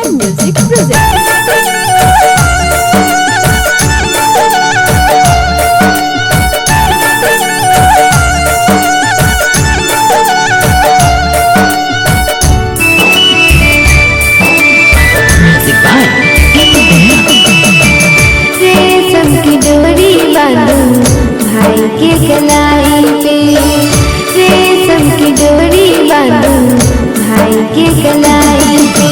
Music presents. रेशम की डोरी बांधो भाई के कलाई पे, रेशम की डोरी बांधो भाई के कलाई पे।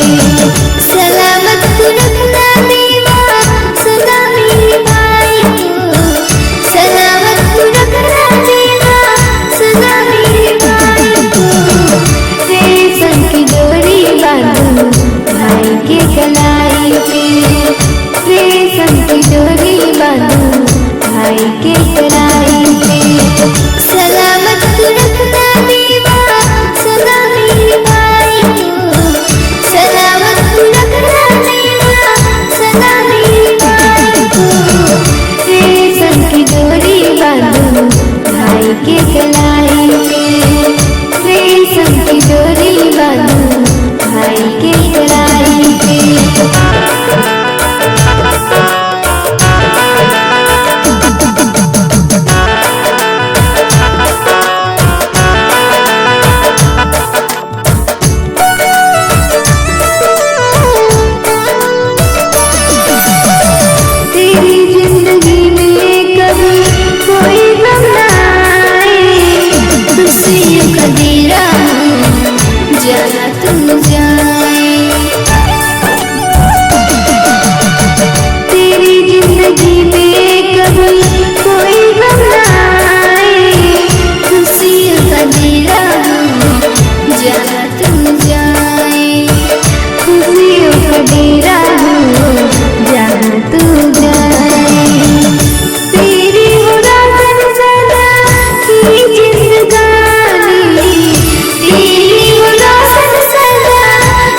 सलामत रखना देवा सदा मेरे भाई को, सलामत रखना देवा सदा मेरे भाई को। रेशम की डोरी बांधो भाई के कलाई पे, रेशम की डोरी बांधो भाई के कलाई पे। सलामत रखना देवा सदा मेरे भाई को, सलामत रखना देवा सदा मेरे भाई को। रेशम की डोरी बांधो भाई के कलाई पे, रेशम की डोरी बांधो भाई के कलाई पे। तेरी जिंदगी में कभी कोई गम ना आए, खुशियों का डेरा जहाँ तुम जाए। तेरी जिंदगी में कभी कोई गम ना आए, खुशियों का डेरा जहाँ तुम जाए। खुशियों का डेरा जहाँ तू जाए। तेरी उड़ान सदा की जिंदगानी, तेरी उड़ान सदा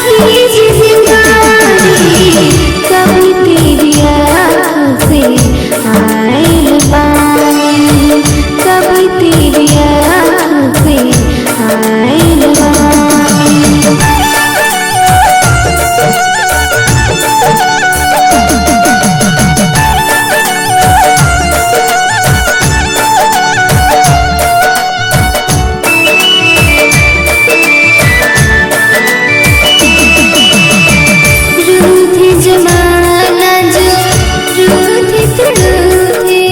की जिंदगानी। कभी तेरी आँखों से आए न पानी, कभी तेरी आँखों से आए न पानी। रूठे जमाना जो रूठे रूठे,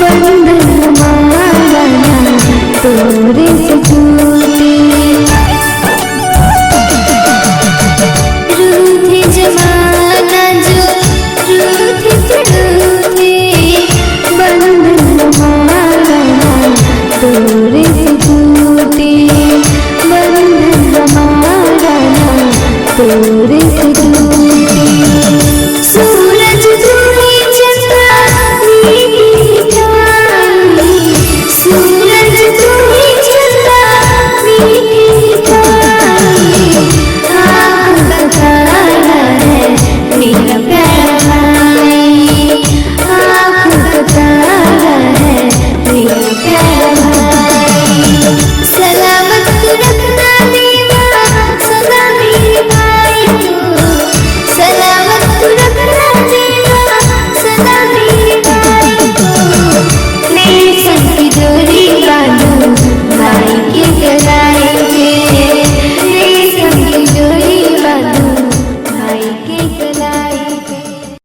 बंधन हमारा ना तोरे से टूटे। रूठे जमाना जो रूठे रूठे, बंधन हमारा ना तोरे से टूटे। बंधन हमारा ना तोरे से टूटे।